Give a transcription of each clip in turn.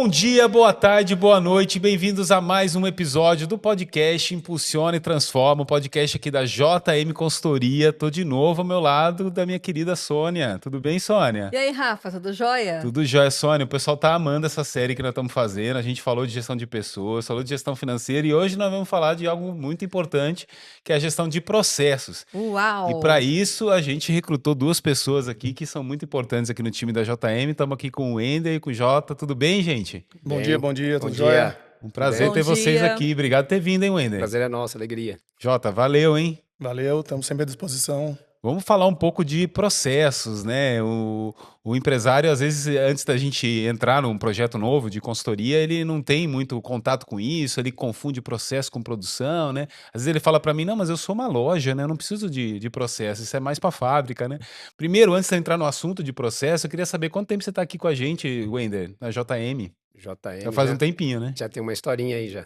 dia, boa tarde, boa noite, bem-vindos a mais um episódio do podcast Impulsiona e Transforma, o podcast aqui da JM Consultoria. Tô de novo ao meu lado da minha querida Sônia. Tudo bem, Sônia? E aí, Rafa, tudo jóia? Tudo jóia, Sônia. O pessoal tá amando essa série que nós estamos fazendo. A gente falou de gestão de pessoas, falou de gestão financeira e hoje nós vamos falar de algo muito importante, que é a gestão de processos. E Uau! para isso, a gente recrutou duas pessoas aqui que são muito importantes aqui no time da JM. Estamos aqui com o Wender e com o Jota. Tudo bem, gente? Bom dia, Bom tudo dia. jóia? Um prazer Bom ter vocês dia. aqui. Obrigado por ter vindo, hein, Wender? Prazer é nosso, alegria. Jota, valeu, hein? Valeu, estamos sempre à disposição. Vamos falar um pouco de processos, né? O empresário, às vezes, antes da gente entrar num projeto novo de consultoria, ele não tem muito contato com isso, ele confunde processo com produção, né? Às vezes ele fala para mim, não, mas eu sou uma loja, né? Eu não preciso de processo, isso é mais para fábrica, né? Primeiro, antes de entrar no assunto de processo, eu queria saber quanto tempo você está aqui com a gente, Wender, na JM. JM Já faz um tempinho, né? já tem uma historinha aí já.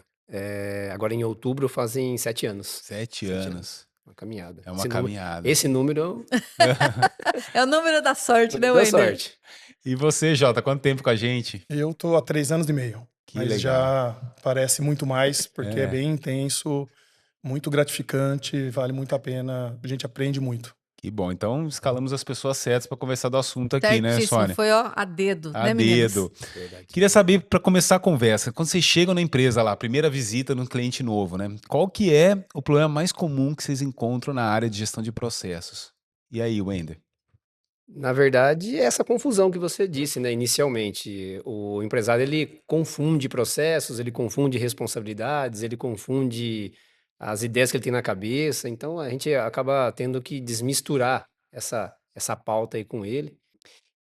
Agora em outubro fazem 7 anos. 7 anos. Uma caminhada. É uma caminhada. Esse número É o número da sorte, né, deu Wender? sorte. E você, Jota, quanto tempo com a gente? Eu estou há 3 anos e meio, Que mas legal. já parece muito mais, porque É. é bem intenso, muito gratificante, vale muito a pena, a gente aprende muito. Que bom. Então, escalamos as pessoas certas para conversar do assunto aqui, né, Certíssimo, Sônia? foi ó, a dedo, A né, meninos? dedo. Verdade. Queria saber, para começar a conversa, quando vocês chegam na empresa lá, primeira visita num cliente novo, né? Qual que é o problema mais comum que vocês encontram na área de gestão de processos? E aí, Wender? Na verdade, é essa confusão que você disse, né, inicialmente. O empresário, ele confunde processos, ele confunde responsabilidades, ele confunde as ideias que ele tem na cabeça. Então, a gente acaba tendo que desmisturar essa pauta aí com ele.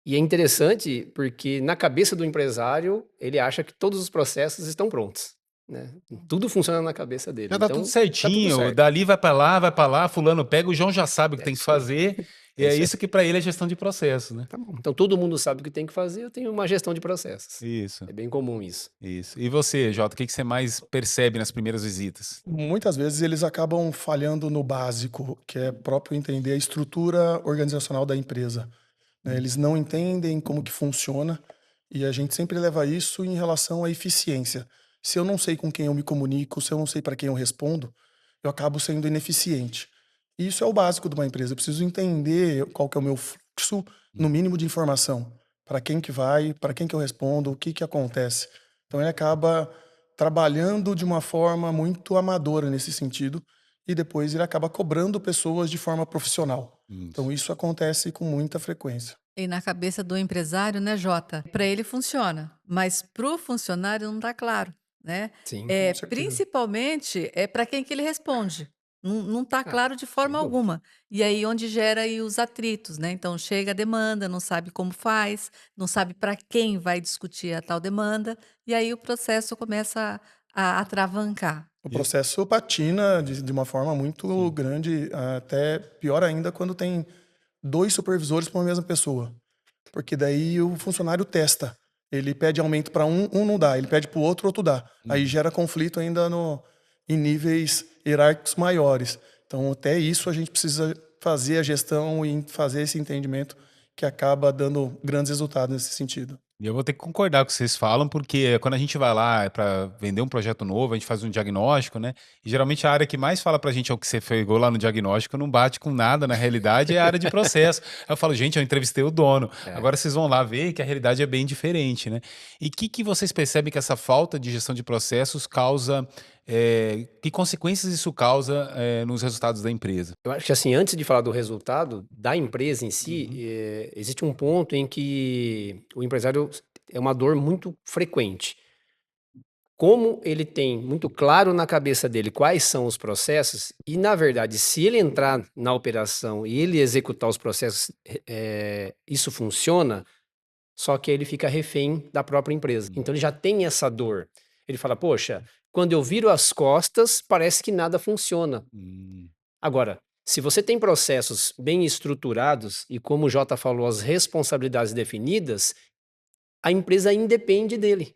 E é interessante porque na cabeça do empresário, ele acha que todos os processos estão prontos, né? Tudo funciona na cabeça dele. Já tá Então, tudo tá certinho, tudo certo. dali vai para lá, fulano pega, o João já sabe o que tem que isso aí. fazer, e É é isso aí. isso que para ele é gestão de processos, né? Tá bom. Então, todo mundo sabe o que tem que fazer, eu tenho uma gestão de processos. Isso, É bem comum isso. isso. E você, Jota, o que que você mais percebe nas primeiras visitas? Muitas vezes eles acabam falhando no básico, que é próprio entender a estrutura organizacional da empresa, né? Eles não entendem como que funciona e a gente sempre leva isso em relação à eficiência. Se eu não sei com quem eu me comunico, se eu não sei para quem eu respondo, eu acabo sendo ineficiente. E isso é o básico de uma empresa. Eu preciso entender qual que é o meu fluxo, no mínimo, de informação. Para quem que vai, para quem que eu respondo, o que que acontece. Então ele acaba trabalhando de uma forma muito amadora nesse sentido e depois ele acaba cobrando pessoas de forma profissional. Então isso acontece com muita frequência. E na cabeça do empresário, né, Jota? Para ele funciona, mas para o funcionário não está claro, né? Sim. Com certeza. Principalmente é para quem que ele responde. Não está claro de forma sem dúvida. alguma. E aí onde gera aí os atritos, né? Então chega a demanda, não sabe como faz, não sabe para quem vai discutir a tal demanda, e aí o processo começa a atravancar. O processo patina de uma forma muito grande, até pior ainda quando tem 2 supervisores para uma mesma pessoa. Porque daí o funcionário testa. Ele pede aumento para um não dá. Ele pede para o outro dá. Aí gera conflito ainda em níveis hierárquicos maiores. Então, até isso a gente precisa fazer a gestão e fazer esse entendimento que acaba dando grandes resultados nesse sentido. E eu vou ter que concordar com o que vocês falam, porque quando a gente vai lá para vender um projeto novo, a gente faz um diagnóstico, né? E geralmente a área que mais fala pra gente é o que você pegou lá no diagnóstico, não bate com nada na realidade, é a área de processo. Aí eu falo, gente, eu entrevistei o dono. Agora vocês vão lá ver que a realidade é bem diferente, né? E o que vocês percebem que essa falta de gestão de processos causa, que consequências isso causa nos resultados da empresa? Eu acho que assim, antes de falar do resultado da empresa em si, existe um ponto em que o empresário é uma dor muito frequente. Como ele tem muito claro na cabeça dele quais são os processos, e na verdade, se ele entrar na operação e ele executar os processos, isso funciona, só que ele fica refém da própria empresa. Então ele já tem essa dor. Ele fala, poxa, quando eu viro as costas, parece que nada funciona. Agora, se você tem processos bem estruturados e, como o Jota falou, as responsabilidades definidas, a empresa independe dele.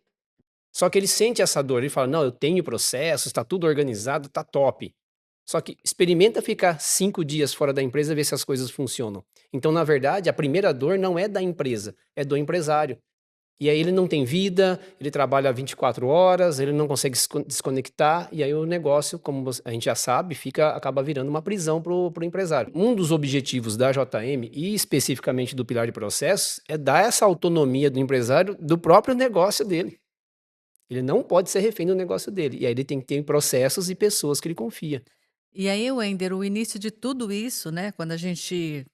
Só que ele sente essa dor, ele fala, não, eu tenho processos, está tudo organizado, está top. Só que experimenta ficar 5 dias fora da empresa e ver se as coisas funcionam. Então, na verdade, a primeira dor não é da empresa, é do empresário. E aí ele não tem vida, ele trabalha 24 horas, ele não consegue se desconectar, e aí o negócio, como a gente já sabe, acaba virando uma prisão para o empresário. Um dos objetivos da JM, e especificamente do pilar de processos, é dar essa autonomia do empresário do próprio negócio dele. Ele não pode ser refém do negócio dele, e aí ele tem que ter processos e pessoas que ele confia. E aí, Wender, o início de tudo isso, né, quando a gente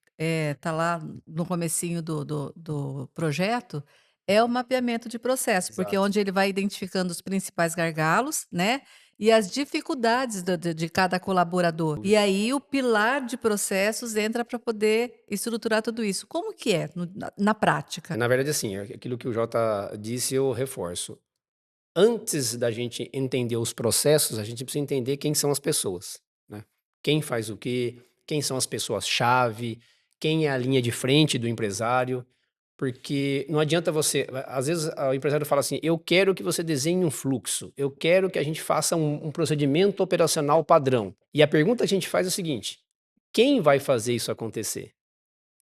tá lá no comecinho do projeto, é o mapeamento de processo, porque é Exato. onde ele vai identificando os principais gargalos, né, e as dificuldades de cada colaborador. E aí o pilar de processos entra para poder estruturar tudo isso. Como que é na prática? Na verdade, assim, aquilo que o Jota disse, eu reforço. Antes da gente entender os processos, a gente precisa entender quem são as pessoas, né? Quem faz o quê, quem são as pessoas-chave, quem é a linha de frente do empresário, porque não adianta você. Às vezes o empresário fala assim: eu quero que você desenhe um fluxo, eu quero que a gente faça um procedimento operacional padrão. E a pergunta que a gente faz é o seguinte: quem vai fazer isso acontecer?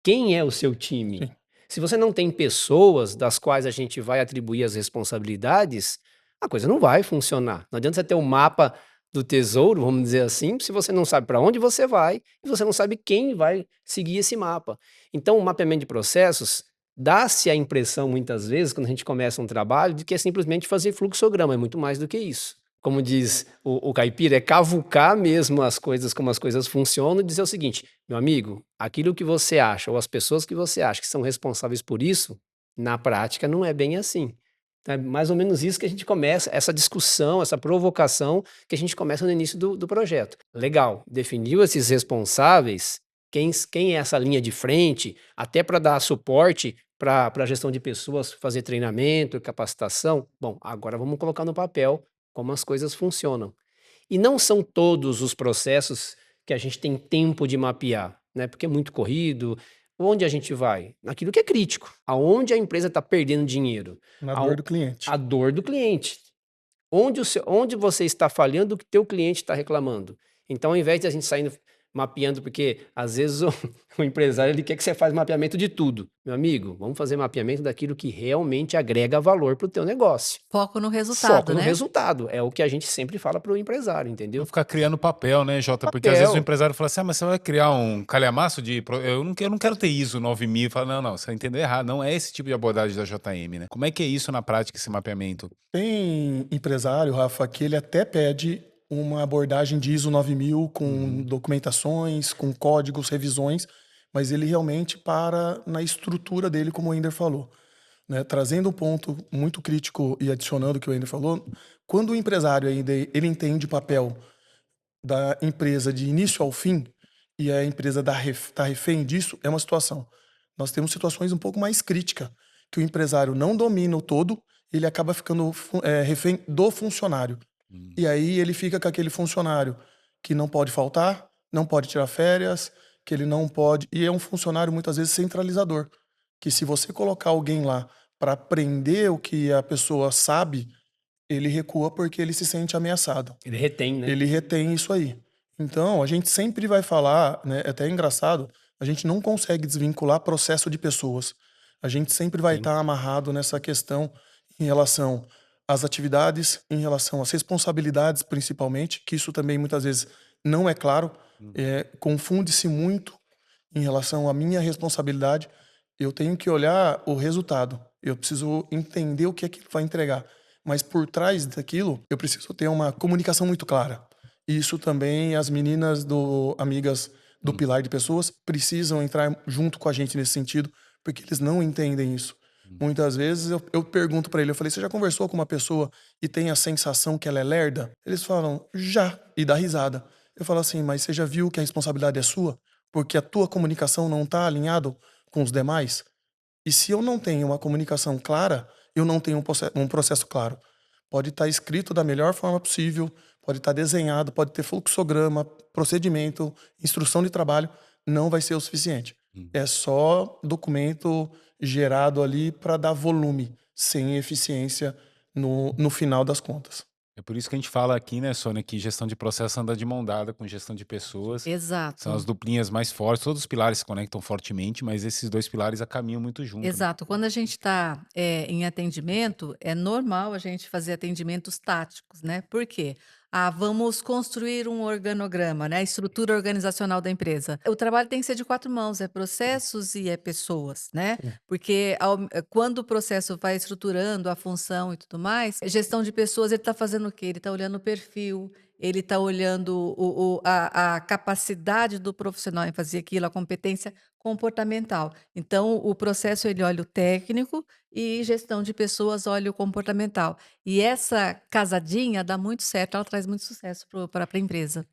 Quem é o seu time? Sim. Se você não tem pessoas das quais a gente vai atribuir as responsabilidades, a coisa não vai funcionar. Não adianta você ter um mapa do tesouro, vamos dizer assim, se você não sabe para onde você vai e você não sabe quem vai seguir esse mapa. Então, o mapeamento de processos dá-se a impressão, muitas vezes, quando a gente começa um trabalho, de que é simplesmente fazer fluxograma, é muito mais do que isso. Como diz o caipira, é cavucar mesmo as coisas, como as coisas funcionam, e dizer o seguinte: meu amigo, aquilo que você acha, ou as pessoas que você acha que são responsáveis por isso, na prática não é bem assim. Então, é mais ou menos isso que a gente começa, essa discussão, essa provocação que a gente começa no início do projeto. Legal, definiu esses responsáveis, quem é essa linha de frente, até para dar suporte para a gestão de pessoas, fazer treinamento, capacitação. Bom, agora vamos colocar no papel como as coisas funcionam. E não são todos os processos que a gente tem tempo de mapear, né? Porque é muito corrido. Onde a gente vai? Naquilo que é crítico. Aonde a empresa está perdendo dinheiro? Na dor Ao- do cliente. A dor do cliente. Onde você está falhando, o que teu cliente está reclamando. Então, ao invés de a gente sair mapeando, porque às vezes o empresário ele quer que você faça mapeamento de tudo. Meu amigo, vamos fazer mapeamento daquilo que realmente agrega valor para o teu negócio. Foco no Foco resultado, no né? resultado. É o que a gente sempre fala para o empresário, Não entendeu? ficar criando papel, né, Jota? Porque às vezes o Papel. empresário fala assim: ah, mas você vai criar um calhamaço de. Eu não quero ter ISO 9000. Fala, não, você entendeu errado. Não é esse tipo de abordagem da JM, né? Como é que é isso na prática, esse mapeamento? Tem empresário, Rafa, que ele até pede uma abordagem de ISO 9000 com documentações, com códigos, revisões, mas ele realmente para na estrutura dele, como o Ender falou, né? Trazendo um ponto muito crítico e adicionando o que o Ender falou, quando o empresário ainda ele entende o papel da empresa de início ao fim e a empresa tá refém disso, é uma situação. Nós temos situações um pouco mais críticas, que o empresário não domina o todo, ele acaba ficando refém do funcionário. E aí ele fica com aquele funcionário que não pode faltar, não pode tirar férias, que ele não pode. E é um funcionário muitas vezes centralizador. Que se você colocar alguém lá para aprender o que a pessoa sabe, ele recua porque ele se sente ameaçado. Ele retém, né? Ele retém isso aí. Então, a gente sempre vai falar, né, é até engraçado, a gente não consegue desvincular processo de pessoas. A gente sempre vai Sim. estar amarrado nessa questão em relação às atividades, em relação às responsabilidades, principalmente, que isso também muitas vezes não é claro, confunde-se muito em relação à minha responsabilidade. Eu tenho que olhar o resultado, eu preciso entender o que é que vai entregar. Mas por trás daquilo, eu preciso ter uma comunicação muito clara. E isso também as meninas amigas do Pilar de Pessoas precisam entrar junto com a gente nesse sentido, porque eles não entendem isso. Muitas vezes eu pergunto para ele, eu falei: "Você já conversou com uma pessoa e tem a sensação que ela é lerda?" Eles falam: "Já", e dá risada. Eu falo assim: "Mas você já viu que a responsabilidade é sua? Porque a tua comunicação não está alinhado com os demais?" E se eu não tenho uma comunicação clara, eu não tenho um processo claro. Pode estar escrito da melhor forma possível, pode estar desenhado, pode ter fluxograma, procedimento, instrução de trabalho, não vai ser o suficiente. É só documento gerado ali para dar volume, sem eficiência no final das contas. É por isso que a gente fala aqui, né, Sônia, que gestão de processo anda de mão dada com gestão de pessoas. São as Exato. duplinhas mais fortes. Todos os pilares se conectam fortemente, mas esses dois pilares caminham muito junto, né? Exato. Quando a gente está em atendimento, é normal a gente fazer atendimentos táticos, né? Por quê? Ah, vamos construir um organograma, né? A estrutura organizacional da empresa. O trabalho tem que ser de quatro mãos, é processos e é pessoas, né? Porque quando o processo vai estruturando a função e tudo mais, gestão de pessoas, ele está fazendo o quê? Ele está olhando o perfil, ele está olhando a capacidade do profissional em fazer aquilo, a competência comportamental. Então, o processo ele olha o técnico e gestão de pessoas olha o comportamental. E essa casadinha dá muito certo, ela traz muito sucesso para a empresa.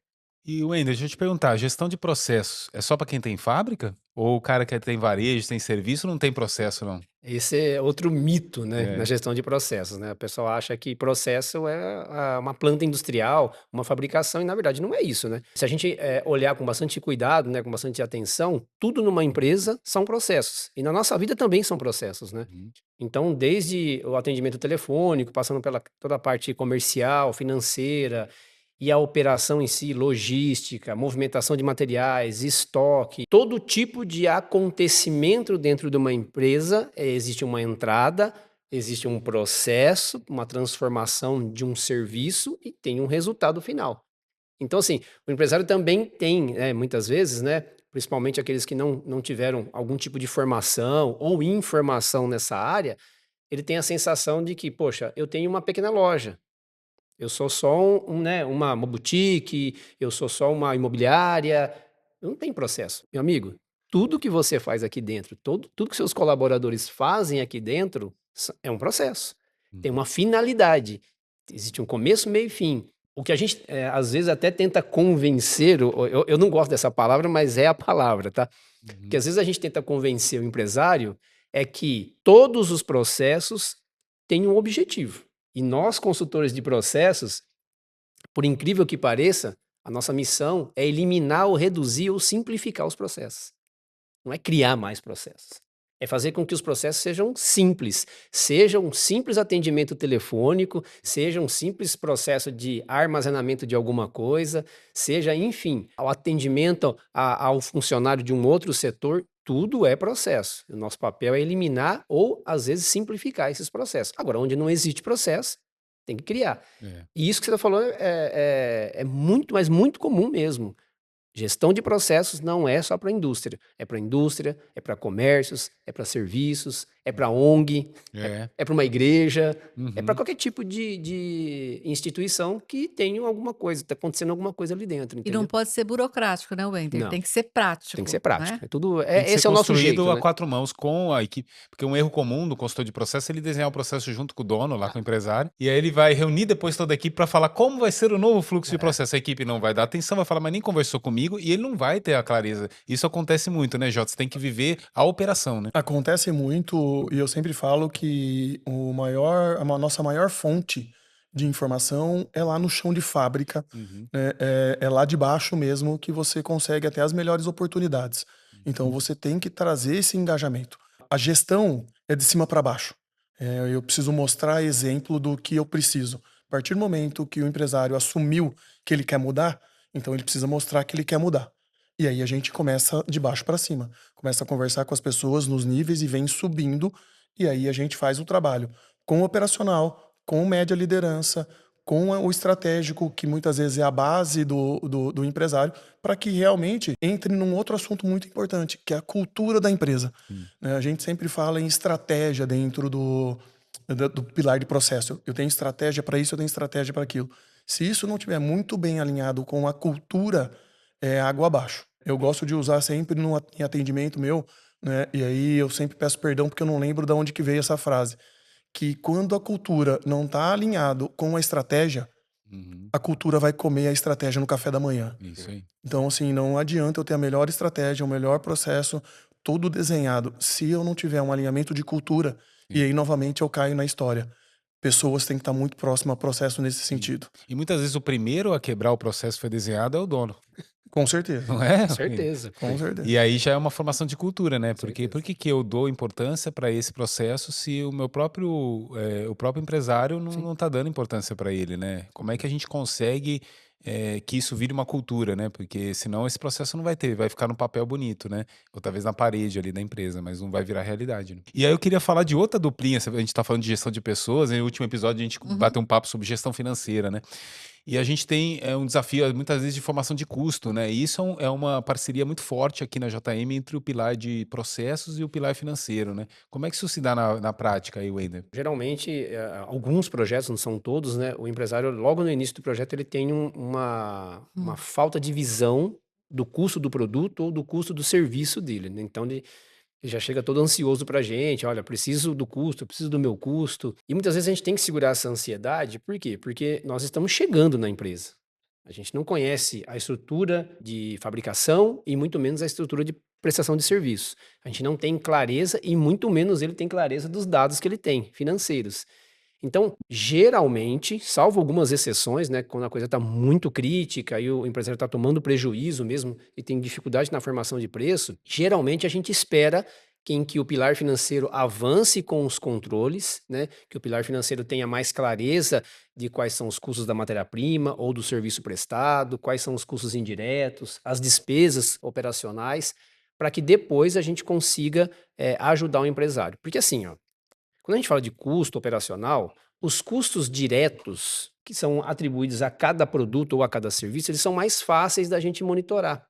E, Wender, deixa eu te perguntar, gestão de processos é só para quem tem fábrica? Ou o cara que tem varejo, tem serviço, não tem processo, não? Esse é outro mito, né, na É. gestão de processos, né? O pessoal acha que processo é uma planta industrial, uma fabricação, e na verdade não é isso, né? Se a gente olhar com bastante cuidado, né, com bastante atenção, tudo numa empresa são processos. E na nossa vida também são processos, né? Uhum. Então, desde o atendimento telefônico, passando pela toda a parte comercial, financeira, e a operação em si, logística, movimentação de materiais, estoque, todo tipo de acontecimento dentro de uma empresa, existe uma entrada, existe um processo, uma transformação de um serviço e tem um resultado final. Então, assim, o empresário também tem, muitas vezes, né, principalmente aqueles que não tiveram algum tipo de formação ou informação nessa área, ele tem a sensação de que, poxa, eu tenho uma pequena loja. Eu sou só né, uma boutique, eu sou só uma imobiliária. Não tem processo. Meu amigo, tudo que você faz aqui dentro, tudo que seus colaboradores fazem aqui dentro é um processo. Tem Uhum. uma finalidade. Existe um começo, meio e fim. O que a gente, às vezes, até tenta convencer, eu não gosto dessa palavra, mas é a palavra, tá? Que Uhum. às vezes a gente tenta convencer o empresário é que todos os processos têm um objetivo. E nós, consultores de processos, por incrível que pareça, a nossa missão é eliminar ou reduzir ou simplificar os processos. Não é criar mais processos. É fazer com que os processos sejam simples. Seja um simples atendimento telefônico, seja um simples processo de armazenamento de alguma coisa, seja, enfim, ao atendimento ao funcionário de um outro setor, tudo é processo. O nosso papel é eliminar ou, às vezes, simplificar esses processos. Agora, onde não existe processo, tem que criar. É. E isso que você está falando é muito, mas muito comum mesmo. Gestão de processos não é só para a indústria, é para comércios, é para serviços, é para ONG, É. é para uma igreja, é para Uhum. qualquer tipo de instituição que tenha alguma coisa, está acontecendo alguma coisa ali dentro, E não entendeu? pode ser burocrático, né, Wender? Não, Tem que ser tem que ser prático, prático. né? É tudo, Tem que ser esse é o nosso construído jeito, a né? quatro mãos com a equipe, porque um erro comum do consultor de processo é ele desenhar o processo junto com o dono, lá com o empresário, e aí ele vai reunir depois toda a equipe para falar como vai ser o novo fluxo de processo. A equipe não vai dar atenção, vai falar, mas nem conversou comigo, e ele não vai ter a clareza. Isso acontece muito, né, Jota? Você tem que viver a operação, né? Acontece muito, e eu sempre falo que a nossa maior fonte de informação é lá no chão de fábrica, Uhum. né? É lá de baixo mesmo que você consegue até as melhores oportunidades. Então você tem que trazer esse engajamento. A gestão é de cima para baixo. Eu preciso mostrar exemplo do que eu preciso. A partir do momento que o empresário assumiu que ele quer mudar, então ele precisa mostrar que ele quer mudar. E aí a gente começa de baixo para cima, começa a conversar com as pessoas nos níveis e vem subindo, e aí a gente faz o trabalho com o operacional, com o média liderança, com o estratégico, que muitas vezes é a base do empresário, para que realmente entre num outro assunto muito importante, que é a cultura da empresa. Sim. Né? A gente sempre fala em estratégia dentro do pilar de processo. Eu tenho estratégia para isso, eu tenho estratégia para aquilo. Se isso não estiver muito bem alinhado com a cultura, é água abaixo. Eu gosto de usar sempre em atendimento meu, né? E aí eu sempre peço perdão porque eu não lembro de onde que veio essa frase. Que quando a cultura não está alinhado com a estratégia, Uhum. a cultura vai comer a estratégia no café da manhã. Isso aí. Então, assim, não adianta eu ter a melhor estratégia, o melhor processo, tudo desenhado, se eu não tiver um alinhamento de cultura, e Sim. aí novamente eu caio na história. Pessoas têm que estar muito próximas ao processo nesse Sim. sentido. E muitas vezes o primeiro a quebrar o processo que foi desenhado é o dono. Com certeza, não é? Com certeza. com certeza. E aí já é uma formação de cultura, né? Porque Certeza. por que que eu dou importância para esse processo se o próprio empresário Sim. não tá dando importância para ele, né? Como é que a gente consegue que isso vire uma cultura, né? Porque senão esse processo não vai ter, vai ficar no papel bonito, né? Ou talvez na parede ali da empresa, mas não vai virar realidade, né? E aí eu queria falar de outra duplinha, a gente tá falando de gestão de pessoas, no último episódio a gente Uhum. bateu um papo sobre gestão financeira, né? E a gente tem um desafio, muitas vezes, de formação de custo, né? E isso é uma parceria muito forte aqui na JM entre o pilar de processos e o pilar financeiro, né? Como é que isso se dá na prática aí, Wender? Geralmente, alguns projetos, não são todos, né? O empresário, logo no início do projeto, ele tem uma Hum. falta de visão do custo do produto ou do custo do serviço dele, né? Então, ele já chega todo ansioso para a gente, olha, preciso do custo, preciso do meu custo. E muitas vezes a gente tem que segurar essa ansiedade, por quê? Porque nós estamos chegando na empresa. A gente não conhece a estrutura de fabricação e muito menos a estrutura de prestação de serviço. A gente não tem clareza e muito menos ele tem clareza dos dados que ele tem, financeiros. Então, geralmente, salvo algumas exceções, né, quando a coisa está muito crítica e o empresário está tomando prejuízo mesmo e tem dificuldade na formação de preço, geralmente a gente espera que o pilar financeiro avance com os controles, né, que o pilar financeiro tenha mais clareza de quais são os custos da matéria-prima ou do serviço prestado, quais são os custos indiretos, as despesas operacionais, para que depois a gente consiga ajudar o empresário. Porque assim, ó, quando a gente fala de custo operacional, os custos diretos que são atribuídos a cada produto ou a cada serviço, eles são mais fáceis da gente monitorar.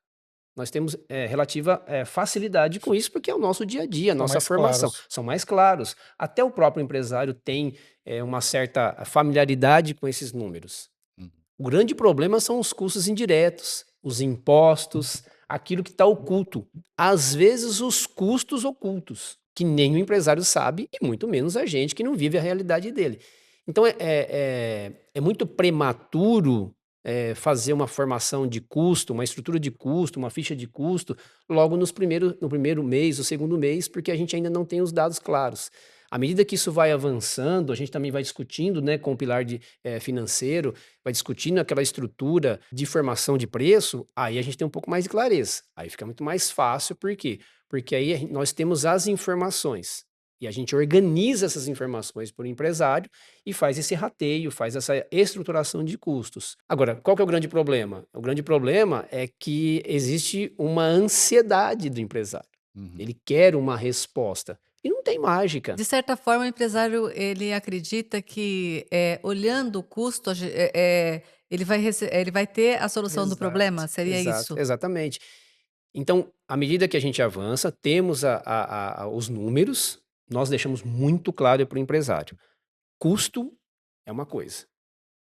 Nós temos relativa facilidade com isso, porque é o nosso dia a dia, a São nossa mais formação. claros. São mais claros. Até o próprio empresário tem uma certa familiaridade com esses números. Hum. O grande problema são os custos indiretos, os impostos, aquilo que está oculto. Às vezes, os custos ocultos, que nem o empresário sabe, e muito menos a gente que não vive a realidade dele. Então, é muito prematuro fazer uma formação de custo, uma estrutura de custo, uma ficha de custo, logo no primeiro mês, o segundo mês, porque a gente ainda não tem os dados claros. À medida que isso vai avançando, a gente também vai discutindo, né, com o pilar financeiro, vai discutindo aquela estrutura de formação de preço, aí a gente tem um pouco mais de clareza. Aí fica muito mais fácil, por quê? Porque aí nós temos as informações. E a gente organiza essas informações para o empresário e faz esse rateio, faz essa estruturação de custos. Agora, qual que é o grande problema? O grande problema é que existe uma ansiedade do empresário. Uhum. Ele quer uma resposta. E não tem mágica. De certa forma, o empresário ele acredita que, olhando o custo, ele vai ter a solução do problema? Seria Exato, isso? exatamente. Então, à medida que a gente avança, temos os números, nós deixamos muito claro para o empresário. Custo é uma coisa,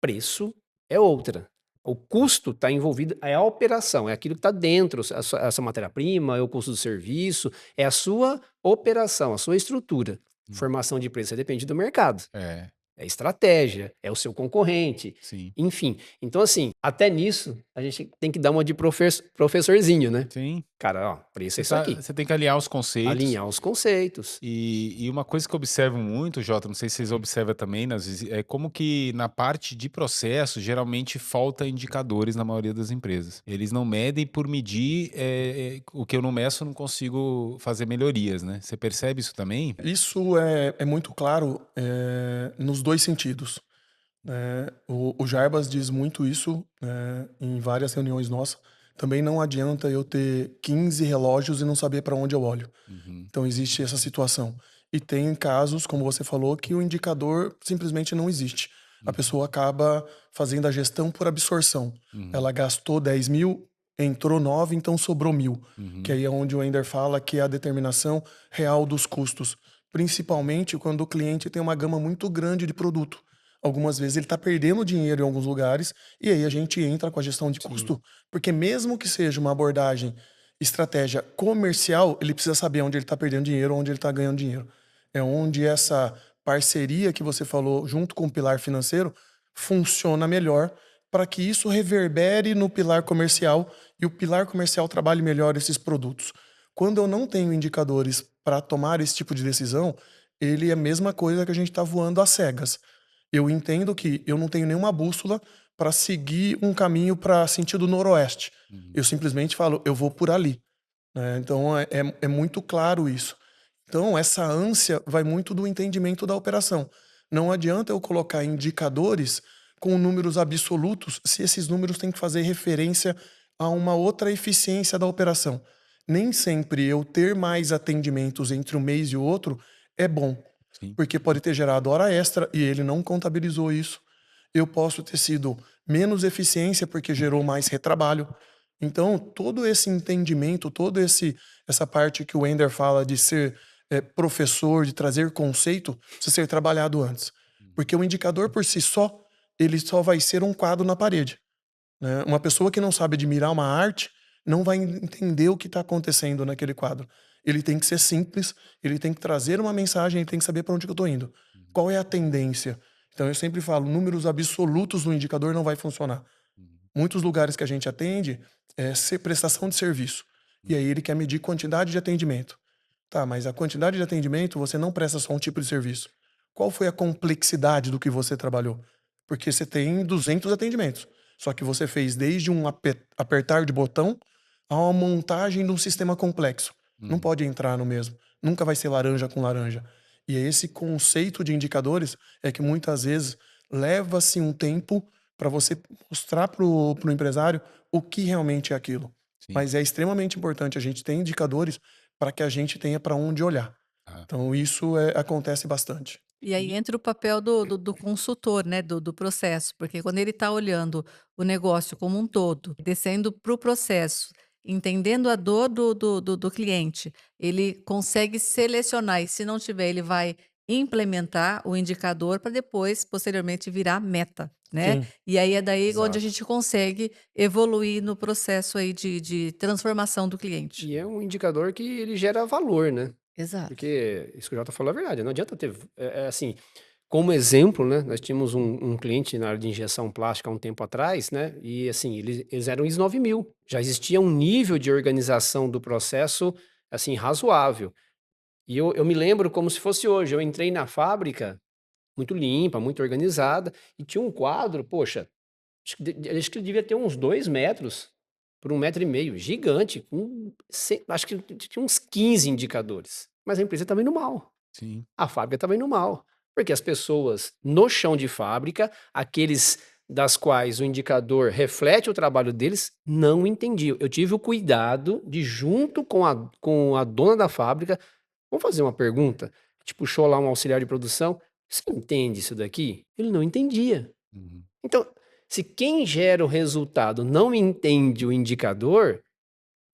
preço é outra. O custo está envolvido, é a operação, é aquilo que está dentro, a sua matéria-prima, é o custo do serviço, é a sua operação, a sua estrutura. Hum. Formação de preço depende do mercado. É, É estratégia, é o seu concorrente, sim. enfim. Então, assim, até nisso, a gente tem que dar uma de professorzinho, né? Sim. Cara, ó, preço é isso aqui. Você tem que alinhar os conceitos. Alinhar os conceitos. E uma coisa que eu observo muito, Jota, não sei se vocês observam também, é como que na parte de processo, geralmente falta indicadores na maioria das empresas. Eles não medem por medir, o que eu não meço, eu não consigo fazer melhorias, né? Você percebe isso também? Isso é muito claro nos dois sentidos. O Jarbas diz muito isso em várias reuniões nossas. Também não adianta eu ter 15 relógios e não saber para onde eu olho. Uhum, Então existe essa situação. E tem casos, como você falou, que o indicador simplesmente não existe. A uhum, pessoa acaba fazendo a gestão por absorção. uhum, Ela gastou 10 mil, entrou 9, então sobrou 1.000. Que uhum, aí é onde o Ender fala que é a determinação real dos custos. Principalmente quando o cliente tem uma gama muito grande de produto. Algumas vezes ele está perdendo dinheiro em alguns lugares e aí a gente entra com a gestão de Sim. custo, porque mesmo que seja uma abordagem estratégia comercial, ele precisa saber onde ele está perdendo dinheiro, onde ele está ganhando dinheiro. É onde essa parceria que você falou, junto com o pilar financeiro, funciona melhor para que isso reverbere no pilar comercial e o pilar comercial trabalhe melhor esses produtos. Quando eu não tenho indicadores para tomar esse tipo de decisão, ele é a mesma coisa que a gente está voando às cegas. Eu entendo que eu não tenho nenhuma bússola para seguir um caminho para sentido noroeste. Eu simplesmente falo, eu vou por ali, né? Então é muito claro isso. Então essa ânsia vai muito do entendimento da operação. Não adianta eu colocar indicadores com números absolutos se esses números têm que fazer referência a uma outra eficiência da operação. Nem sempre eu ter mais atendimentos entre um mês e o outro é bom, Sim. porque pode ter gerado hora extra e ele não contabilizou isso. Eu posso ter sido menos eficiência porque gerou mais retrabalho. Então, todo esse entendimento, essa parte que o Ender fala de ser professor, de trazer conceito, precisa ser trabalhado antes. Porque o indicador por si só, ele só vai ser um quadro na parede, né? Uma pessoa que não sabe admirar uma arte não vai entender o que está acontecendo naquele quadro. Ele tem que ser simples, ele tem que trazer uma mensagem, ele tem que saber para onde que eu estou indo. Qual é a tendência? Então eu sempre falo, números absolutos no indicador não vai funcionar. Muitos lugares que a gente atende é prestação de serviço. E aí ele quer medir quantidade de atendimento. Tá, mas a quantidade de atendimento você não presta só um tipo de serviço. Qual foi a complexidade do que você trabalhou? Porque você tem 200 atendimentos. Só que você fez desde um apertar de botão a uma montagem de um sistema complexo. Não pode entrar no mesmo. Nunca vai ser laranja com laranja. E é esse conceito de indicadores é que muitas vezes leva-se um tempo para você mostrar para o empresário o que realmente é aquilo. Sim. Mas é extremamente importante a gente ter indicadores para que a gente tenha para onde olhar. Ah. Então isso acontece bastante. E aí entra o papel do consultor, né, do processo, porque quando ele está olhando o negócio como um todo, descendo para o processo, entendendo a dor do cliente, ele consegue selecionar e se não tiver, ele vai implementar o indicador para depois, posteriormente, virar meta, né? Sim. E aí é daí onde a Exato. gente consegue evoluir no processo aí de transformação do cliente. E é um indicador que ele gera valor, né? Exato. Porque isso que o Jota falou é verdade, não adianta ter, assim, como exemplo, né, nós tínhamos um cliente na área de injeção plástica há um tempo atrás, né, e assim, eles eram ISO 9000, já existia um nível de organização do processo, assim, razoável. E eu me lembro como se fosse hoje, eu entrei na fábrica muito limpa, muito organizada, e tinha um quadro, poxa, acho que devia ter uns 2 metros por 1,5 m, gigante, acho que tinha uns 15 indicadores. Mas a empresa estava indo mal, Sim. a fábrica estava indo mal. Porque as pessoas no chão de fábrica, aqueles das quais o indicador reflete o trabalho deles, não entendiam. Eu tive o cuidado de, junto com a dona da fábrica, vamos fazer uma pergunta? A gente puxou lá um auxiliar de produção, você entende isso daqui? Ele não entendia. Uhum. Então, se quem gera o resultado não entende o indicador,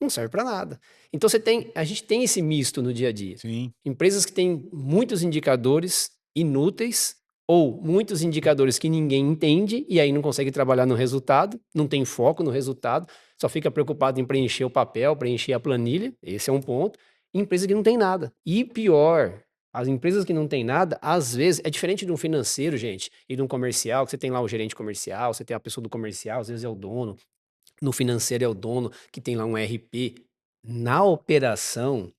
não serve para nada. Então a gente tem esse misto no dia a dia. Sim. Empresas que têm muitos indicadores inúteis ou muitos indicadores que ninguém entende e aí não consegue trabalhar no resultado, não tem foco no resultado, só fica preocupado em preencher o papel, preencher a planilha, esse é um ponto. E empresa que não tem nada. E pior, as empresas que não têm nada, às vezes, é diferente de um financeiro, gente, e de um comercial, que você tem lá o gerente comercial, você tem a pessoa do comercial, às vezes é o dono, no financeiro é o dono, que tem lá um RP. Na operação,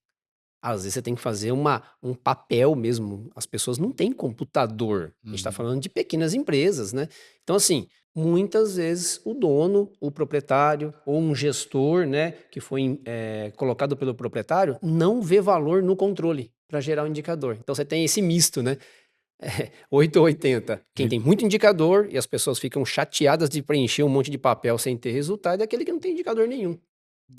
às vezes você tem que fazer um papel mesmo. As pessoas não têm computador. A gente está Uhum. falando de pequenas empresas, né? Então, assim, muitas vezes o dono, o proprietário ou um gestor, né, que foi colocado pelo proprietário, não vê valor no controle para gerar um indicador. Então, você tem esse misto, né? 8 ou 80. Quem E tem muito indicador e as pessoas ficam chateadas de preencher um monte de papel sem ter resultado é aquele que não tem indicador nenhum.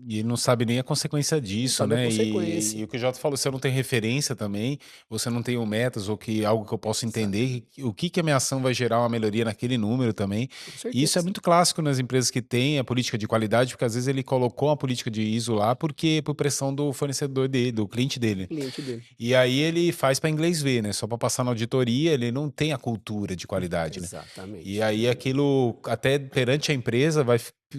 e não sabe nem a consequência Não disso, sabe a né? E consequência. o que o Jota falou, você não tem referência também, você não tem o metas ou algo que eu possa Exato. entender, o que a minha ação vai gerar uma melhoria naquele número também. Com E isso é certeza. muito clássico nas empresas que têm a política de qualidade, porque às vezes ele colocou a política de ISO lá porque por pressão do fornecedor dele, do cliente dele. Cliente dele. E aí ele faz para inglês ver, né? Só para passar na auditoria, ele não tem a cultura de qualidade, né? E Exatamente. aí aquilo, até perante a empresa,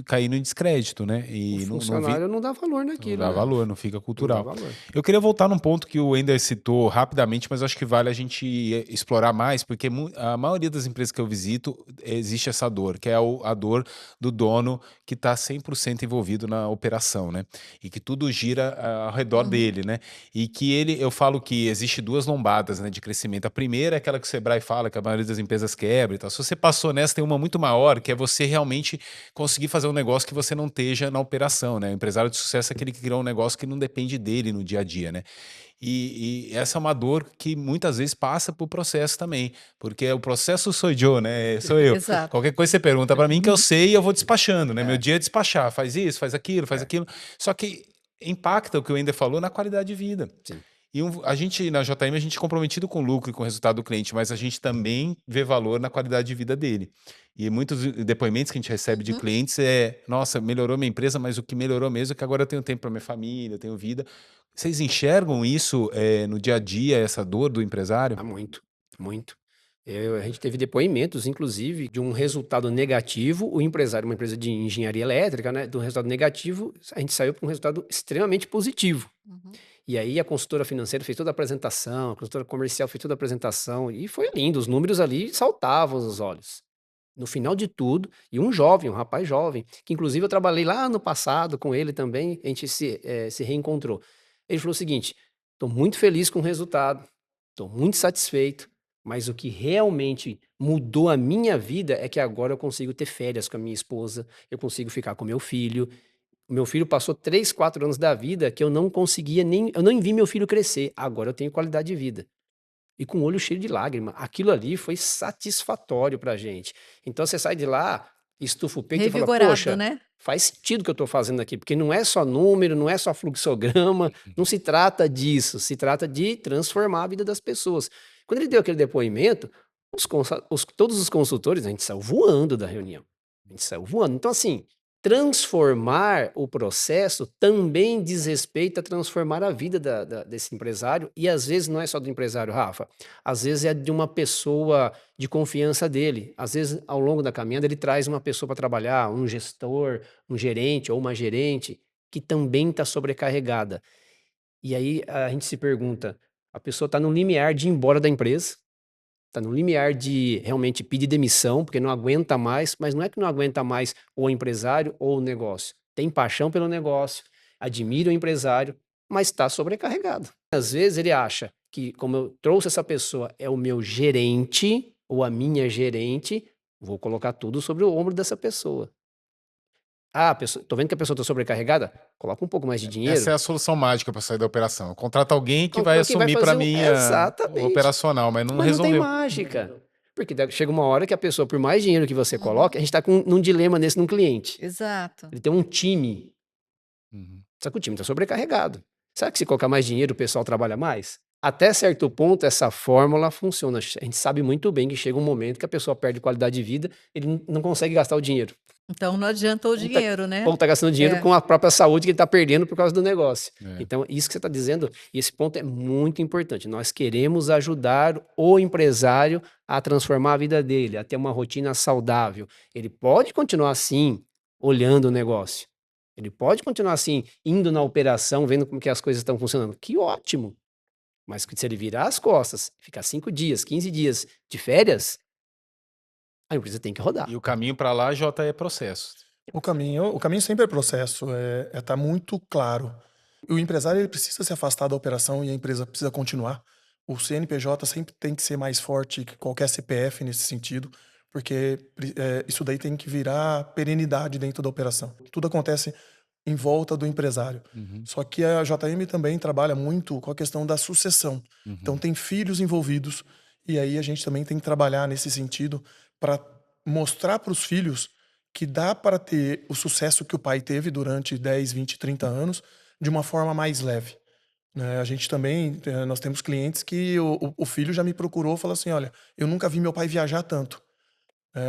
cair no descrédito, né? O E não, funcionário não dá valor não naquilo, dá né? valor, não fica Não dá cultural. valor. Eu queria voltar num ponto que o Wender citou rapidamente, mas eu acho que vale a gente explorar mais, porque a maioria das empresas que eu visito existe essa dor, que é a dor do dono que está 100% envolvido na operação, né? E que tudo gira ao redor Uhum. dele, né? E que eu falo que existe duas lombadas, né, de crescimento. A primeira é aquela que o Sebrae fala, que a maioria das empresas quebra e tal. Se você passou nessa, tem uma muito maior, que é você realmente conseguir fazer um negócio que você não esteja na operação, né? O empresário de sucesso é aquele que criou um negócio que não depende dele no dia a dia, né? E essa é uma dor que muitas vezes passa por processo também, porque o processo sou eu, né? Sou eu. Exato. Qualquer coisa você pergunta para mim que eu sei e eu vou despachando, né? Meu É, dia é despachar, faz isso, faz aquilo, faz é, aquilo. Só que impacta o que o Ender falou na qualidade de vida. sim. E a gente, na JM, a gente é comprometido com o lucro e com o resultado do cliente, mas a gente também vê valor na qualidade de vida dele. E muitos depoimentos que a gente recebe de Uhum. clientes nossa, melhorou minha empresa, mas o que melhorou mesmo é que agora eu tenho tempo para minha família, eu tenho vida. Vocês enxergam isso no dia a dia, essa dor do empresário? Há muito, muito. A gente teve depoimentos, inclusive, de um resultado negativo. O empresário, uma empresa de engenharia elétrica, né? Do resultado negativo, a gente saiu para um resultado extremamente positivo. Uhum. E aí a consultora financeira fez toda a apresentação, a consultora comercial fez toda a apresentação, e foi lindo. Os números ali saltavam aos olhos. No final de tudo, e um jovem, um rapaz jovem, que inclusive eu trabalhei lá no passado com ele também, a gente se reencontrou. Ele falou o seguinte: estou muito feliz com o resultado, estou muito satisfeito, mas o que realmente mudou a minha vida é que agora eu consigo ter férias com a minha esposa, eu consigo ficar com meu filho. O meu filho passou 3, 4 anos da vida que eu não conseguia nem. Eu não vi meu filho crescer. Agora eu tenho qualidade de vida. E com o olho cheio de lágrima. Aquilo ali foi satisfatório pra gente. Então você sai de lá, estufa o peito e fala: Revigorado, poxa, né? faz sentido o que eu estou fazendo aqui, porque não é só número, não é só fluxograma, não se trata disso, se trata de transformar a vida das pessoas. Quando ele deu aquele depoimento, todos os consultores, a gente saiu voando da reunião. A gente saiu voando. Então, assim, transformar o processo também diz respeito a transformar a vida desse empresário, e às vezes não é só do empresário, Rafa, às vezes é de uma pessoa de confiança dele. Às vezes, ao longo da caminhada, ele traz uma pessoa para trabalhar, um gestor, um gerente ou uma gerente, que também está sobrecarregada. E aí a gente se pergunta: a pessoa está no limiar de ir embora da empresa, está no limiar de realmente pedir demissão, porque não aguenta mais, mas não é que não aguenta mais o empresário ou o negócio. Tem paixão pelo negócio, admira o empresário, mas está sobrecarregado. Às vezes ele acha que, como eu trouxe essa pessoa, é o meu gerente ou a minha gerente, vou colocar tudo sobre o ombro dessa pessoa. Ah, tô vendo que a pessoa está sobrecarregada? Coloca um pouco mais de Essa dinheiro. é a solução mágica para sair da operação. Contrata alguém que vai Quem vai assumir para fazer mim o exatamente. operacional, mas não Mas não tem resolveu. mágica. Porque chega uma hora que a pessoa, por mais dinheiro que você Uhum. coloca, a gente está num dilema num cliente. Exato. Ele tem um time, Uhum. só que o time está sobrecarregado. Será que se colocar mais dinheiro, o pessoal trabalha mais? Até certo ponto, essa fórmula funciona. A gente sabe muito bem que chega um momento que a pessoa perde qualidade de vida, ele não consegue gastar o dinheiro. Então não adianta o Ou tá, dinheiro, né? ou tá gastando dinheiro É. com a própria saúde que ele está perdendo por causa do negócio. É. Então, isso que você está dizendo, e esse ponto é muito importante. Nós queremos ajudar o empresário a transformar a vida dele, a ter uma rotina saudável. Ele pode continuar assim, olhando o negócio. Ele pode continuar assim, indo na operação, vendo como que as coisas estão funcionando. Que ótimo! Mas se ele virar as costas, ficar 5 dias, 15 dias de férias, a empresa tem que rodar. E o caminho para lá, Jota, é processo. O caminho sempre é processo, é tá muito claro. O empresário ele precisa se afastar da operação e a empresa precisa continuar. O CNPJ sempre tem que ser mais forte que qualquer CPF nesse sentido, porque isso daí tem que virar perenidade dentro da operação. Tudo acontece em volta do empresário. Uhum. Só que a JM também trabalha muito com a questão da sucessão. Então Uhum. tem filhos envolvidos e aí a gente também tem que trabalhar nesse sentido para mostrar para os filhos que dá para ter o sucesso que o pai teve durante 10, 20, 30 anos de uma forma mais leve, né? A gente também, nós temos clientes que o filho já me procurou e falou assim: olha, eu nunca vi meu pai viajar tanto.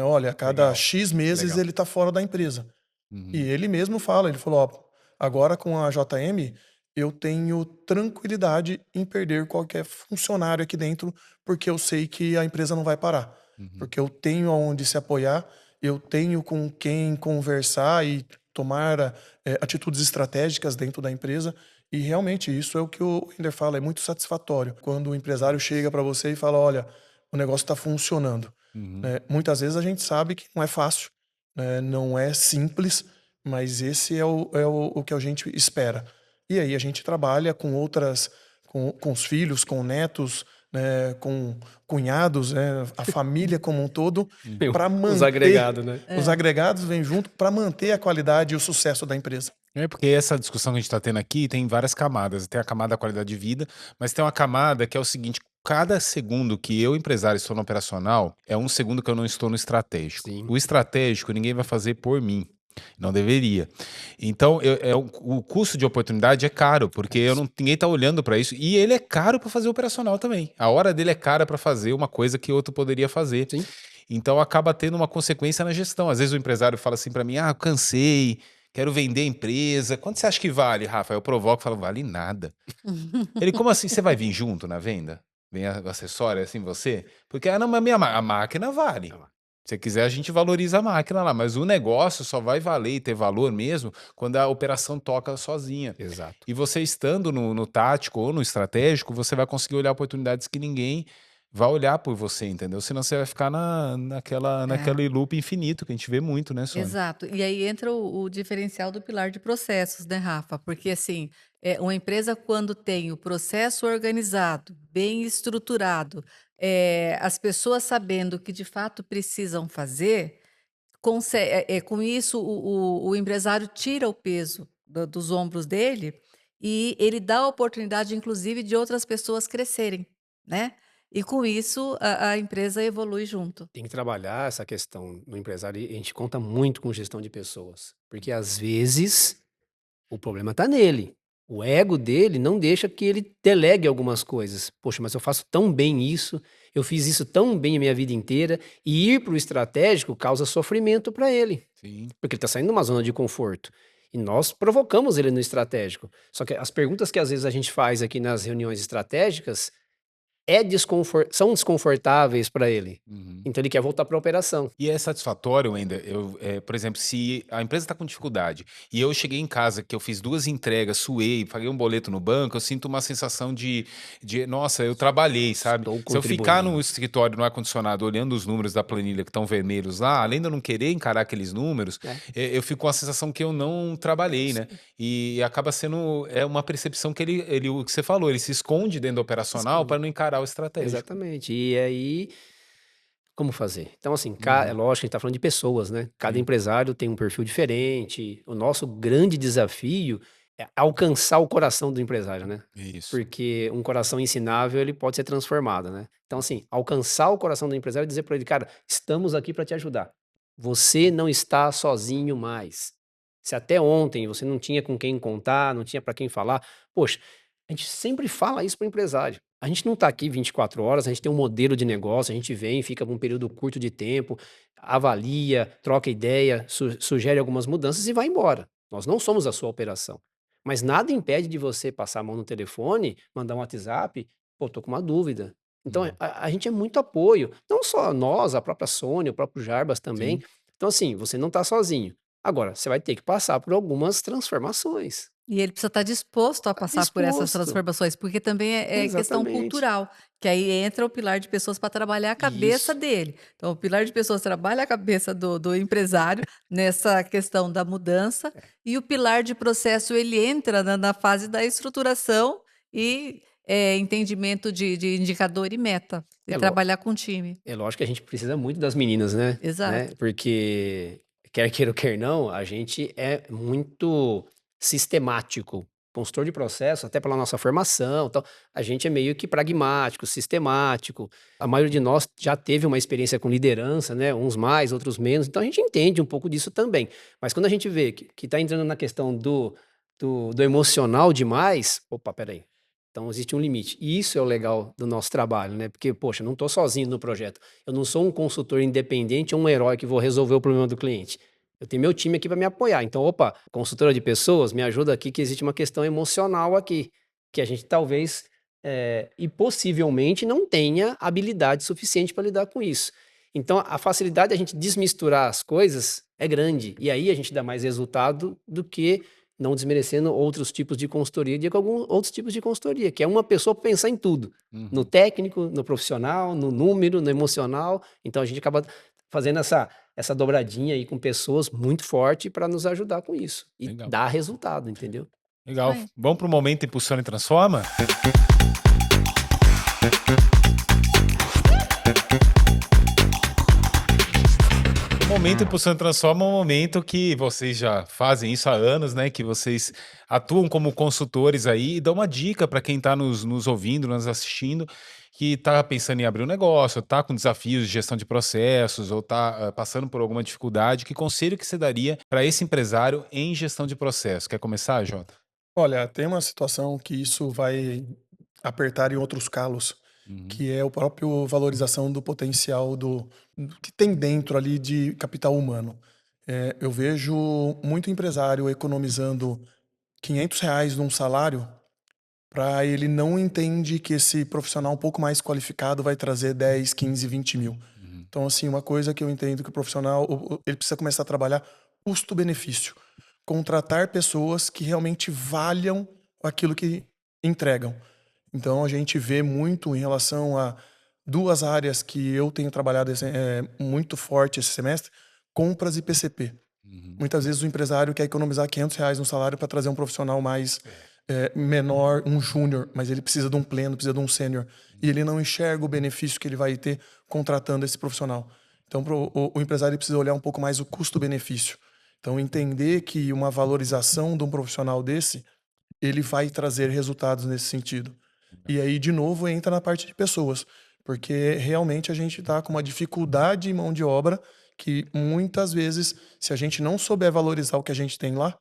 Olha, a cada Legal, X meses legal. ele está fora da empresa. E Uhum. ele mesmo fala, ele falou: ó, agora com a JM eu tenho tranquilidade em perder qualquer funcionário aqui dentro, porque eu sei que a empresa não vai parar, Uhum. porque eu tenho aonde se apoiar, eu tenho com quem conversar e tomar atitudes estratégicas dentro da empresa. E realmente isso é o que o Wender fala, é muito satisfatório. Quando o empresário chega para você e fala, olha, o negócio está funcionando. Uhum. Né? Muitas vezes a gente sabe que não é fácil, né? Não é simples, mas esse é o que a gente espera. E aí a gente trabalha com outras, com os filhos, com netos, né? Com cunhados, né? A família como um todo, para Os manter. agregados, né? Os agregados vêm junto para manter a qualidade e o sucesso da empresa. É porque essa discussão que a gente está tendo aqui tem várias camadas. Tem a camada da qualidade de vida, mas tem uma camada que é o seguinte: cada segundo que eu, empresário, estou no operacional, é um segundo que eu não estou no estratégico. Sim. O estratégico ninguém vai fazer por mim. Não deveria. Então, o custo de oportunidade é caro, porque ninguém está olhando para isso. E ele é caro para fazer operacional também. A hora dele é cara para fazer uma coisa que outro poderia fazer. Sim. Então, acaba tendo uma consequência na gestão. Às vezes o empresário fala assim para mim: ah, cansei, quero vender a empresa. Quanto você acha que vale, Rafa? Eu provoco e falo: vale nada. Ele, como assim? Você vai vir junto na venda? Vem a acessório assim, você? Porque, não, mas a máquina vale. Se você quiser, a gente valoriza a máquina lá, mas o negócio só vai valer e ter valor mesmo quando a operação toca sozinha. Exato. E você estando no tático ou no estratégico, você vai conseguir olhar oportunidades que ninguém vai olhar por você, entendeu? Senão você vai ficar naquele loop infinito que a gente vê muito, né, Sônia? Exato. E aí entra o diferencial do pilar de processos, né, Rafa? Porque assim, uma empresa quando tem o processo organizado, bem estruturado, as pessoas sabendo o que de fato precisam fazer, com isso o empresário tira o peso dos ombros dele e ele dá a oportunidade, inclusive, de outras pessoas crescerem, né? E com isso a empresa evolui junto. Tem que trabalhar essa questão no empresário e a gente conta muito com gestão de pessoas, porque às vezes o problema está nele. O ego dele não deixa que ele delegue algumas coisas. Poxa, mas eu faço tão bem isso, eu fiz isso tão bem a minha vida inteira, e ir para o estratégico causa sofrimento para ele, Sim. porque ele está saindo de uma zona de conforto. E nós provocamos ele no estratégico. Só que as perguntas que às vezes a gente faz aqui nas reuniões estratégicas são desconfortáveis para ele. Uhum. Então ele quer voltar para a operação. E é satisfatório ainda, por exemplo, se a empresa está com dificuldade e eu cheguei em casa que eu fiz 2 entregas, suei, paguei um boleto no banco, eu sinto uma sensação nossa, eu trabalhei, sabe? Estou Se eu ficar no contribuindo. escritório, no ar-condicionado, olhando os números da planilha que estão vermelhos lá, além de eu não querer encarar aqueles números, É. eu fico com a sensação que eu não trabalhei, né? E acaba sendo uma percepção que o que você falou, ele se esconde dentro do operacional para não encarar o estratégico. Exatamente. E aí, como fazer? Então, assim, é Uhum. lógico, a gente está falando de pessoas, né? Cada Sim. empresário tem um perfil diferente. O nosso grande desafio é alcançar o coração do empresário, né? Isso. Porque um coração ensinável, ele pode ser transformado, né? Então, assim, alcançar o coração do empresário e dizer para ele, cara, estamos aqui para te ajudar. Você não está sozinho mais. Se até ontem você não tinha com quem contar, não tinha para quem falar, poxa, a gente sempre fala isso para o empresário. A gente não está aqui 24 horas, a gente tem um modelo de negócio, a gente vem, fica por um período curto de tempo, avalia, troca ideia, sugere algumas mudanças e vai embora. Nós não somos a sua operação. Mas nada impede de você passar a mão no telefone, mandar um WhatsApp, pô, tô com uma dúvida. Então, Uhum. a gente é muito apoio, não só nós, a própria Sônia, o próprio Jarbas também. Sim. Então, assim, você não está sozinho. Agora, você vai ter que passar por algumas transformações. E ele precisa estar disposto a Tá passar por essas disposto. transformações, porque também é questão Exatamente. cultural, que aí entra o pilar de pessoas para trabalhar a cabeça Isso. dele. Então, o pilar de pessoas trabalha a cabeça do empresário nessa questão da mudança, e o pilar de processo ele entra na fase da estruturação e entendimento de indicador e meta, e É, lo- trabalhar com o time. é lógico que a gente precisa muito das meninas, né? Exato. Porque, quer queira ou quer não, a gente é muito sistemático. Consultor de processo, até pela nossa formação, tal, a gente é meio que pragmático, sistemático. A maioria de nós já teve uma experiência com liderança, né? Uns mais, outros menos. Então a gente entende um pouco disso também. Mas quando a gente vê que está entrando na questão do emocional demais, opa, peraí. Então existe um limite. E isso é o legal do nosso trabalho, né? Porque, poxa, eu não estou sozinho no projeto. Eu não sou um consultor independente ou um herói que vou resolver o problema do cliente. Eu tenho meu time aqui para me apoiar. Então, opa, consultora de pessoas, me ajuda aqui que existe uma questão emocional aqui, que a gente talvez e possivelmente não tenha habilidade suficiente para lidar com isso. Então, a facilidade de a gente desmisturar as coisas é grande. E aí a gente dá mais resultado do que não desmerecendo outros tipos de consultoria, de alguns outros tipos de consultoria, que é uma pessoa pra pensar em tudo. No Uhum. técnico, no profissional, no número, no emocional. Então, a gente acaba fazendo essa dobradinha aí com pessoas muito forte para nos ajudar com isso. E Legal. dar resultado, entendeu? Isso Legal. aí. Vamos pro momento Impulsiona e Transforma? O momento Impulsiona e Transforma é um momento que vocês já fazem isso há anos, né? Que vocês atuam como consultores aí e dão uma dica para quem está nos ouvindo, nos assistindo, que está pensando em abrir um negócio, está com desafios de gestão de processos ou está passando por alguma dificuldade. Que conselho que você daria para esse empresário em gestão de processo? Quer começar, Jota? Olha, tem uma situação que isso vai apertar em outros calos, Uhum, que é o próprio valorização do potencial do que tem dentro ali de capital humano. Eu vejo muito empresário economizando R$ 500 num salário para ele não entende que esse profissional um pouco mais qualificado vai trazer 10, 15, 20 mil. uhum, Então, assim, uma coisa que eu entendo que o profissional, ele precisa começar a trabalhar custo-benefício. Contratar pessoas que realmente valham aquilo que entregam. Então, a gente vê muito em relação a duas áreas que eu tenho trabalhado muito forte esse semestre, compras e PCP. uhum. Muitas vezes o empresário quer economizar R$ 500 no salário para trazer um profissional mais menor, um júnior, mas ele precisa de um pleno, precisa de um sênior. E ele não enxerga o benefício que ele vai ter contratando esse profissional. Então, o empresário ele precisa olhar um pouco mais o custo-benefício. Então, entender que uma valorização de um profissional desse, ele vai trazer resultados nesse sentido. E aí, de novo, entra na parte de pessoas, porque realmente a gente está com uma dificuldade em mão de obra que muitas vezes, se a gente não souber valorizar o que a gente tem lá,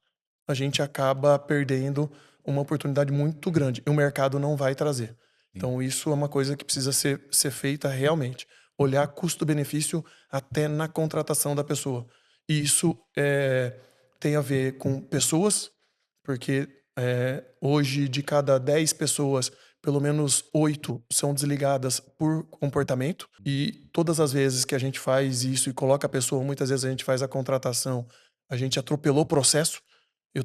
a gente acaba perdendo uma oportunidade muito grande e o mercado não vai trazer. Sim. Então, isso é uma coisa que precisa ser feita realmente. Olhar custo-benefício até na contratação da pessoa. E isso tem a ver com pessoas, porque hoje, de cada 10 pessoas, pelo menos 8 são desligadas por comportamento. E todas as vezes que a gente faz isso e coloca a pessoa, muitas vezes a gente faz a contratação, a gente atropelou o processo. Eu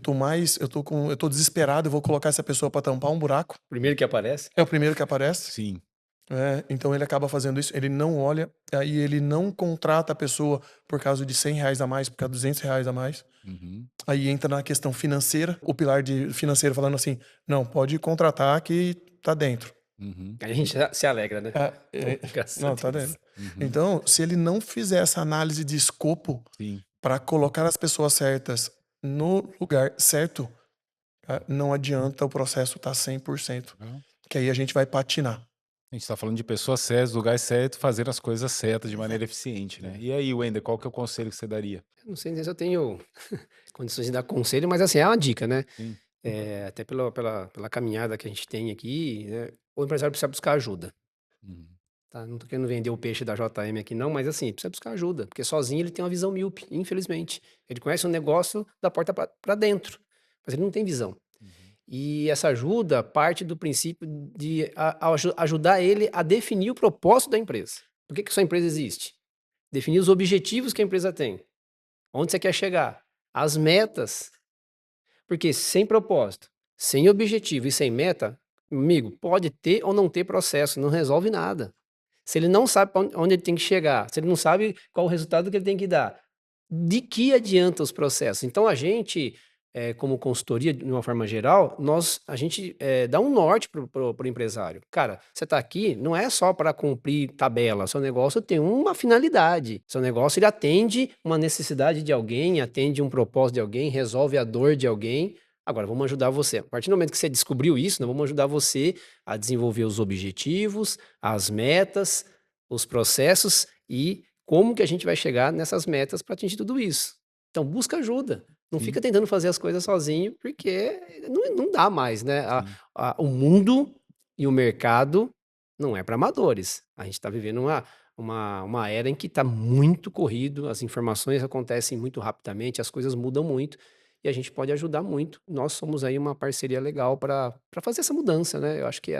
tô desesperado, eu vou colocar essa pessoa para tampar um buraco. Primeiro que aparece. É o primeiro que aparece. Sim. Então ele acaba fazendo isso, ele não olha, aí ele não contrata a pessoa por causa de R$ 100 a mais, por causa de R$ 200 a mais. Uhum, Aí entra na questão financeira, o pilar de financeiro falando assim: "Não, pode contratar que tá dentro". uhum, Aí a gente se alegra, né? Ah, Pô, graças a não, tá Deus. dentro. uhum. Então, se ele não fizer essa análise de escopo Sim. para colocar as pessoas certas no lugar certo, não adianta o processo estar 100%, Legal. que aí a gente vai patinar. A gente está falando de pessoas certas, lugar certo, fazer as coisas certas de maneira eficiente, né? E aí, Wender, qual que é o conselho que você daria? Eu não sei nem se eu tenho condições de dar conselho, mas assim, é uma dica, né? Sim. Até pela caminhada que a gente tem aqui, né? O empresário precisa buscar ajuda, Uhum, tá? Não tô querendo vender o peixe da JM aqui não, mas assim, precisa buscar ajuda, porque sozinho ele tem uma visão míope, infelizmente. Ele conhece o negócio da porta para dentro, mas ele não tem visão. uhum, E essa ajuda parte do princípio de ajudar ele a definir o propósito da empresa. Por que sua empresa existe? Definir os objetivos que a empresa tem. Onde você quer chegar? As metas. Porque sem propósito, sem objetivo e sem meta, amigo, pode ter ou não ter processo, não resolve nada. Se ele não sabe onde ele tem que chegar, se ele não sabe qual o resultado que ele tem que dar, de que adianta os processos? Então a gente, como consultoria, de uma forma geral, a gente dá um norte pro empresário. Cara, você está aqui, não é só para cumprir tabela, seu negócio tem uma finalidade. Seu negócio ele atende uma necessidade de alguém, atende um propósito de alguém, resolve a dor de alguém. Agora, vamos ajudar você. A partir do momento que você descobriu isso, nós vamos ajudar você a desenvolver os objetivos, as metas, os processos e como que a gente vai chegar nessas metas para atingir tudo isso. Então, busca ajuda. Não sim, fica tentando fazer as coisas sozinho, porque não dá mais, né? sim. O mundo e o mercado não é para amadores. A gente está vivendo uma era em que está muito corrido, as informações acontecem muito rapidamente, as coisas mudam muito e a gente pode ajudar muito. Nós somos aí uma parceria legal para fazer essa mudança, né? Eu acho que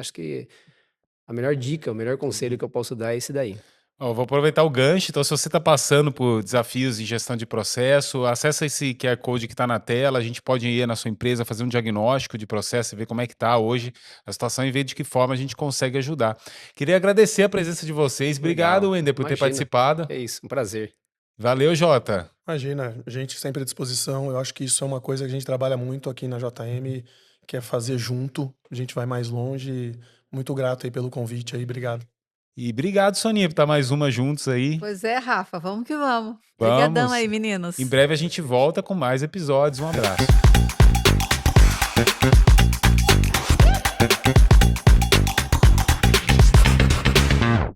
a melhor dica, o melhor conselho que eu posso dar é esse daí. Ó, vou aproveitar o gancho. Então, se você está passando por desafios em gestão de processo, acessa esse QR Code que está na tela. A gente pode ir na sua empresa fazer um diagnóstico de processo e ver como é que está hoje a situação e ver de que forma a gente consegue ajudar. Queria agradecer a presença de vocês. Obrigado, Legal. Wender, por ter Imagina. participado. É isso, um prazer. Valeu, Jota. Imagina, a gente sempre à disposição. Eu acho que isso é uma coisa que a gente trabalha muito aqui na JM, que é fazer junto. A gente vai mais longe. Muito grato aí pelo convite aí, obrigado. E obrigado, Soninha, por estar mais uma juntos aí. Pois é, Rafa, vamos que vamos. Obrigadão Vamos. aí, meninos. Em breve a gente volta com mais episódios. Um abraço.